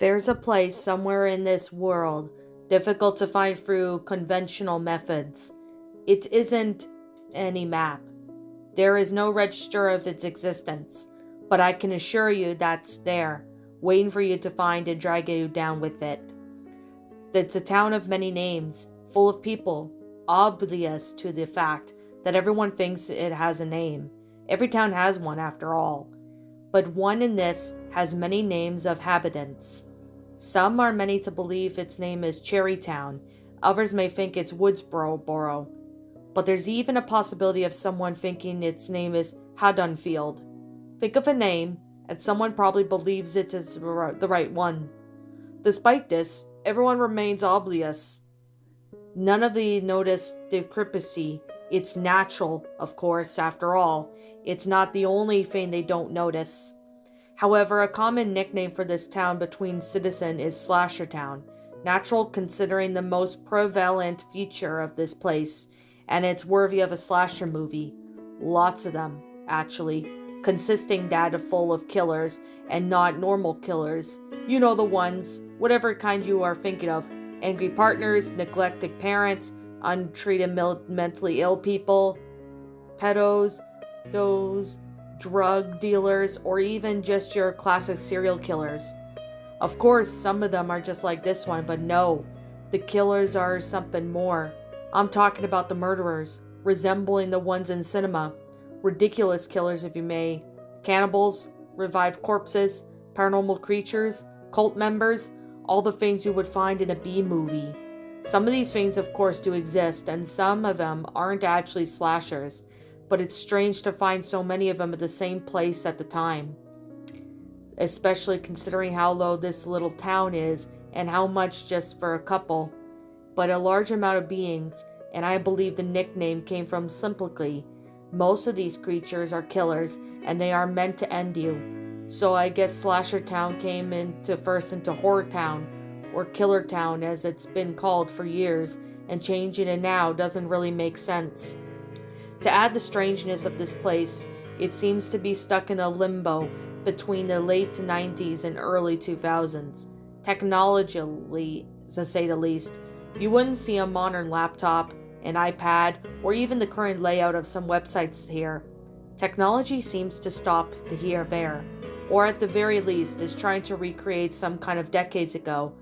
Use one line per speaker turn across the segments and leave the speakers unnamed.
There's a place somewhere in this world, difficult to find through conventional methods. It isn't any map. There is no register of its existence, but I can assure you that's there, waiting for you to find and drag you down with it. It's a town of many names, full of people, oblivious to the fact that everyone thinks it has a name. Every town has one after all, but one in this has many names of inhabitants. Some are many to believe its name is Cherrytown, others may think it's Woodsboro, but there's even a possibility of someone thinking its name is Haddonfield. Think of a name, and someone probably believes it is the right one. Despite this, everyone remains oblivious. None of the notice discrepancy. It's natural, of course, after all. It's not the only thing they don't notice. However, a common nickname for this town between citizens is Slashertown, natural considering the most prevalent feature of this place, and it's worthy of a slasher movie. Lots of them, actually, consisting data full of killers, and not normal killers. You know the ones, whatever kind you are thinking of. Angry partners, neglected parents, untreated mentally ill people, pedos, those drug dealers, or even just your classic serial killers. Of course, some of them are just like this one, but no, the killers are something more. I'm talking about the murderers, resembling the ones in cinema. Ridiculous killers, if you may. Cannibals, revived corpses, paranormal creatures, cult members, all the things you would find in a B movie. Some of these things, of course, do exist, and some of them aren't actually slashers, but it's strange to find so many of them at the same place at the time. Especially considering how low this little town is, and how much just for a couple. But a large amount of beings, and I believe the nickname came from simply, most of these creatures are killers, and they are meant to end you. So I guess Slashertown came first into Horror Town, or Killer Town as it's been called for years, and changing it now doesn't really make sense. To add the strangeness of this place, it seems to be stuck in a limbo between the late 90s and early 2000s. Technologically, to say the least, you wouldn't see a modern laptop, an iPad, or even the current layout of some websites here. Technology seems to stop there, or at the very least is trying to recreate some kind of decades ago,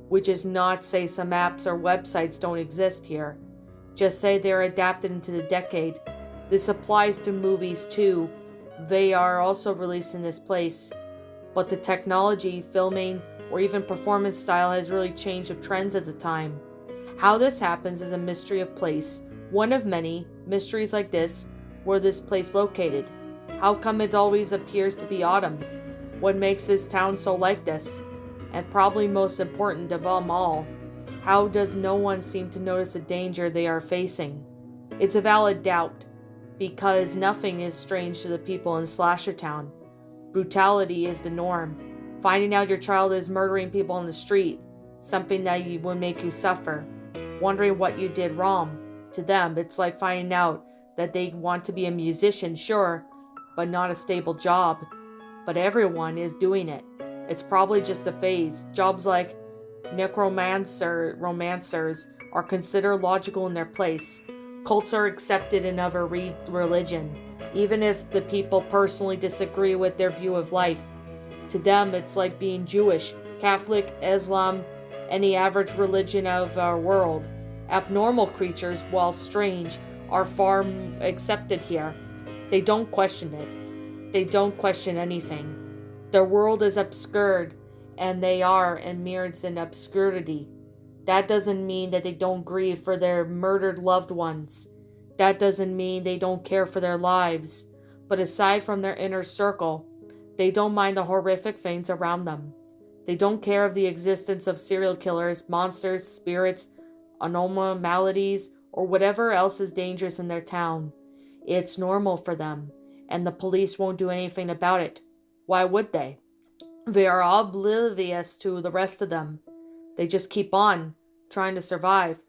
which is not say some apps or websites don't exist here. Just say they're adapted into the decade. This applies to movies too. They are also released in this place. But the technology, filming, or even performance style has really changed the trends at the time. How this happens is a mystery of place. One of many mysteries like this, where this place located. How come it always appears to be autumn? What makes this town so like this? And probably most important of them all, how does no one seem to notice the danger they are facing? It's a valid doubt, because nothing is strange to the people in Slashertown. Brutality is the norm. Finding out your child is murdering people on the street, something that would make you suffer. Wondering what you did wrong. To them, it's like finding out that they want to be a musician, sure, but not a stable job. But everyone is doing it. It's probably just a phase. Jobs like romancers are considered logical in their place. Cults are accepted in every religion, even if the people personally disagree with their view of life. To them, it's like being Jewish, Catholic, Islam, any average religion of our world. Abnormal creatures, while strange, are far accepted here. They don't question it. They don't question anything. Their world is obscured, and they are immersed in obscurity. That doesn't mean that they don't grieve for their murdered loved ones. That doesn't mean they don't care for their lives. But aside from their inner circle, they don't mind the horrific things around them. They don't care of the existence of serial killers, monsters, spirits, anomalies, or whatever else is dangerous in their town. It's normal for them, and the police won't do anything about it. Why would they? They are oblivious to the rest of them. They just keep on, trying to survive,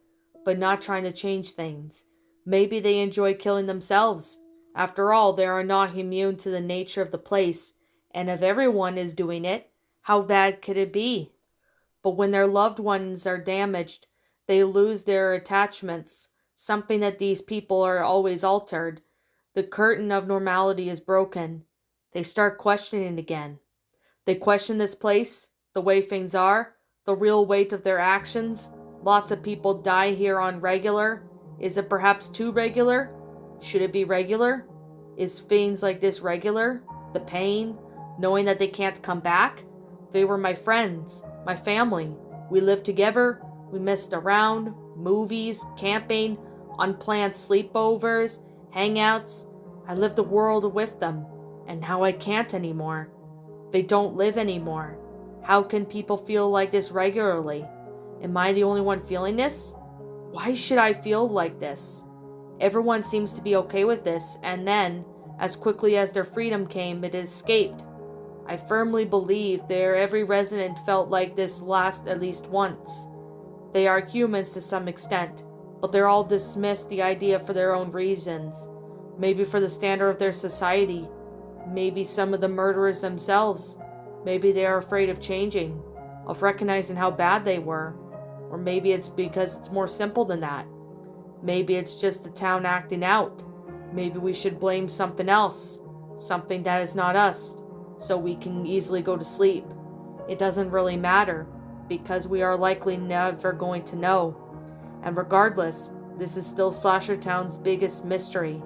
but not trying to change things. Maybe they enjoy killing themselves. After all, they are not immune to the nature of the place, and if everyone is doing it, how bad could it be? But when their loved ones are damaged, they lose their attachments, something that these people are always altered. The curtain of normality is broken. They start questioning again. They question this place, the way things are, the real weight of their actions. Lots of people die here on regular. Is it perhaps too regular? Should it be regular? Is things like this regular? The pain, knowing that they can't come back? They were my friends, my family. We lived together, we messed around, movies, camping, unplanned sleepovers, hangouts. I lived the world with them, and now I can't anymore. They don't live anymore. How can people feel like this regularly? Am I the only one feeling this? Why should I feel like this? Everyone seems to be okay with this, and then, as quickly as their freedom came, it escaped. I firmly believe every resident felt like this last at least once. They are humans to some extent, but they're all dismissed the idea for their own reasons. Maybe for the standard of their society. Maybe some of the murderers themselves. Maybe they are afraid of changing, of recognizing how bad they were. Or maybe it's because it's more simple than that. Maybe it's just the town acting out. Maybe we should blame something else, something that is not us, so we can easily go to sleep. It doesn't really matter, because we are likely never going to know. And regardless, this is still Slashertown's biggest mystery.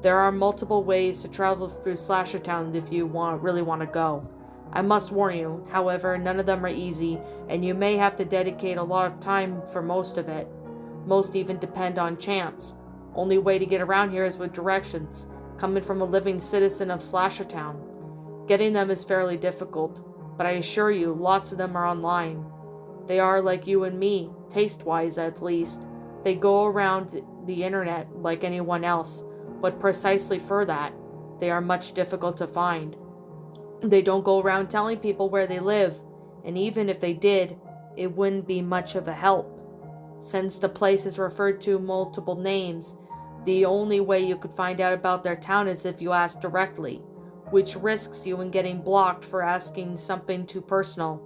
There are multiple ways to travel through Slashertown if you really want to go. I must warn you, however, none of them are easy, and you may have to dedicate a lot of time for most of it. Most even depend on chance. Only way to get around here is with directions, coming from a living citizen of Slashertown. Getting them is fairly difficult, but I assure you, lots of them are online. They are like you and me, taste-wise at least. They go around the internet like anyone else, but precisely for that, they are much difficult to find. They don't go around telling people where they live, and even if they did, it wouldn't be much of a help. Since the place is referred to multiple names, the only way you could find out about their town is if you ask directly, which risks you in getting blocked for asking something too personal,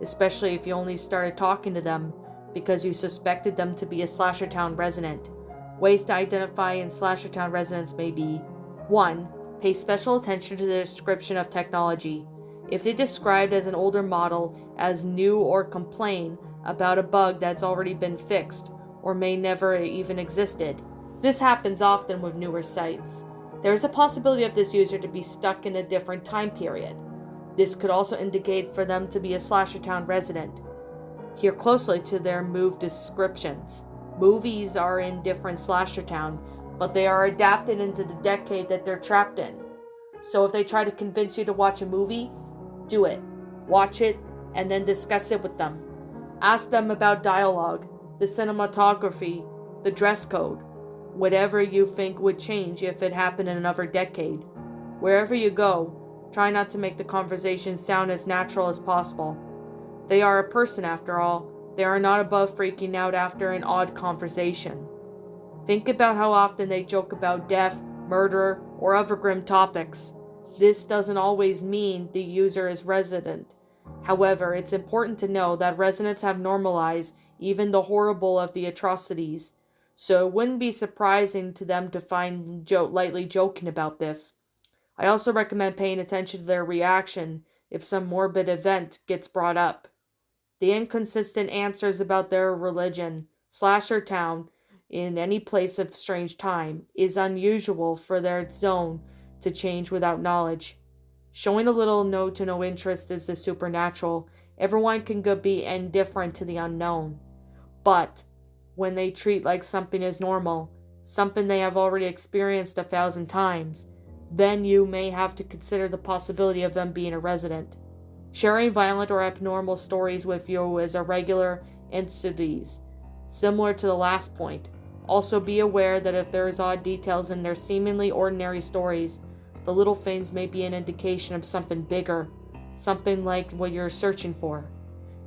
especially if you only started talking to them because you suspected them to be a Slashertown resident. Ways to identify in Slashertown residents may be: 1. Pay special attention to the description of technology. If they described as an older model as new or complain about a bug that's already been fixed or may never even existed. This happens often with newer sites. There is a possibility of this user to be stuck in a different time period. This could also indicate for them to be a Slashertown resident. Hear closely to their move descriptions. Movies are in different Slashertown, but they are adapted into the decade that they're trapped in. So if they try to convince you to watch a movie, do it. Watch it, and then discuss it with them. Ask them about dialogue, the cinematography, the dress code, whatever you think would change if it happened in another decade. Wherever you go, try not to make the conversation sound as natural as possible. They are a person after all. They are not above freaking out after an odd conversation. Think about how often they joke about death, murder, or other grim topics. This doesn't always mean the user is resident. However, it's important to know that residents have normalized even the horrible of the atrocities, so it wouldn't be surprising to them to find lightly joking about this. I also recommend paying attention to their reaction if some morbid event gets brought up. The inconsistent answers about their religion, Slashertown, in any place of strange time, is unusual for their zone to change without knowledge. Showing a little to no interest is the supernatural. Everyone can be indifferent to the unknown. But when they treat like something is normal, something they have already experienced 1,000 times, then you may have to consider the possibility of them being a resident. Sharing violent or abnormal stories with you as irregular entities, similar to the last point. Also be aware that if there is odd details in their seemingly ordinary stories, the little things may be an indication of something bigger, something like what you're searching for.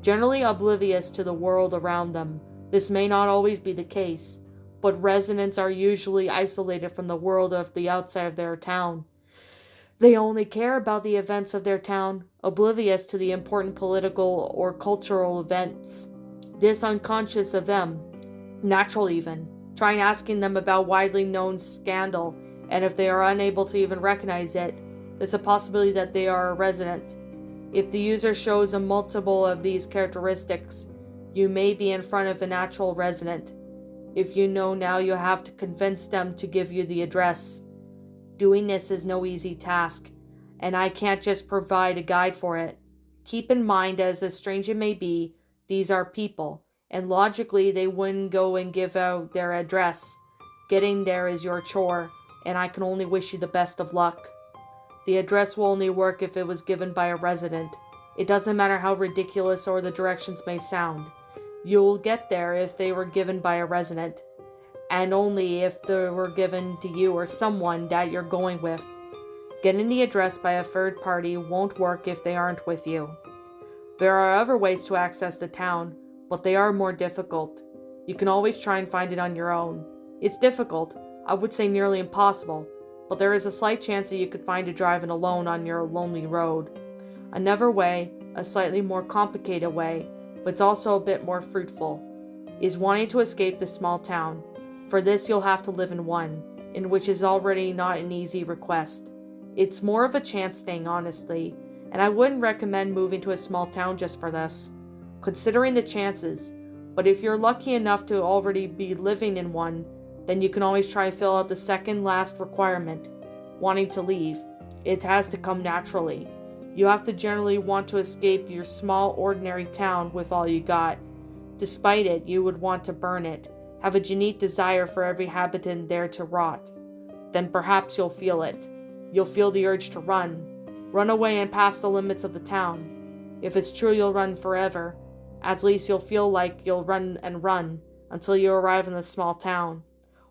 Generally oblivious to the world around them, this may not always be the case, but residents are usually isolated from the world of the outside of their town. They only care about the events of their town, oblivious to the important political or cultural events. This unconscious of them, natural even. Try asking them about widely known scandal, and if they are unable to even recognize it, there's a possibility that they are a resident. If the user shows a multiple of these characteristics, you may be in front of a natural resident. If you know now, you have to convince them to give you the address. Doing this is no easy task, and I can't just provide a guide for it. Keep in mind, as strange it may be, these are people, and logically they wouldn't go and give out their address. Getting there is your chore, and I can only wish you the best of luck. The address will only work if it was given by a resident. It doesn't matter how ridiculous or the directions may sound. You'll get there if they were given by a resident, and only if they were given to you or someone that you're going with. Getting the address by a third party won't work if they aren't with you. There are other ways to access the town, but they are more difficult. You can always try and find it on your own. It's difficult, I would say nearly impossible, but there is a slight chance that you could find it driving alone on your lonely road. Another way, a slightly more complicated way, but it's also a bit more fruitful, is wanting to escape this small town. For this you'll have to live in one, in which is already not an easy request. It's more of a chance thing, honestly, and I wouldn't recommend moving to a small town just for this, considering the chances, but if you're lucky enough to already be living in one, then you can always try and fill out the second last requirement, wanting to leave. It has to come naturally. You have to generally want to escape your small, ordinary town with all you got. Despite it, you would want to burn it, have a genuine desire for every habitant there to rot. Then perhaps you'll feel it. You'll feel the urge to run. Run away and past the limits of the town. If it's true you'll run forever, at least you'll feel like you'll run and run until you arrive in the small town.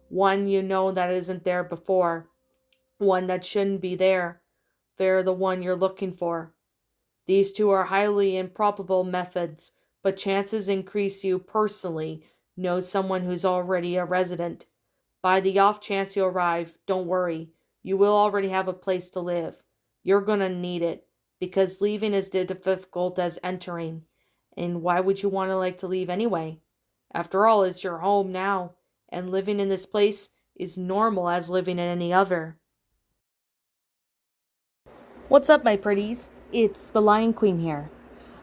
One you know that isn't there before. One that shouldn't be there. They're the one you're looking for. These two are highly improbable methods, but chances increase you personally know someone who's already a resident. By the off chance you arrive, don't worry. You will already have a place to live. You're gonna need it, because leaving is as difficult as entering. And why would you want to leave anyway? After all, it's your home now, and living in this place is normal as living in any other. What's up, my pretties? It's the Lion Queen here.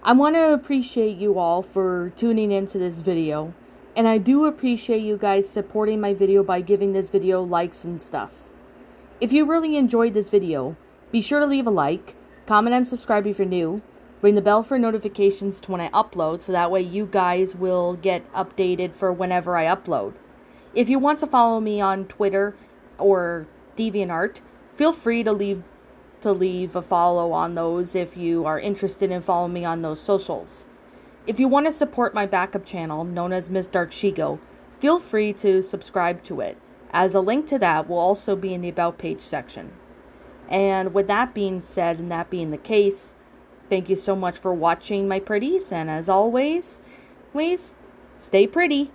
I want to appreciate you all for tuning into this video, and I do appreciate you guys supporting my video by giving this video likes and stuff. If you really enjoyed this video, be sure to leave a like, comment and subscribe if you're new, ring the bell for notifications to when I upload so that way you guys will get updated for whenever I upload. If you want to follow me on Twitter or DeviantArt, feel free to leave a follow on those if you are interested in following me on those socials. If you want to support my backup channel, known as Miss Dark Shigo, feel free to subscribe to it, as a link to that will also be in the About page section. And with that being said, and that being the case, thank you so much for watching, my pretties, and as always, please stay pretty.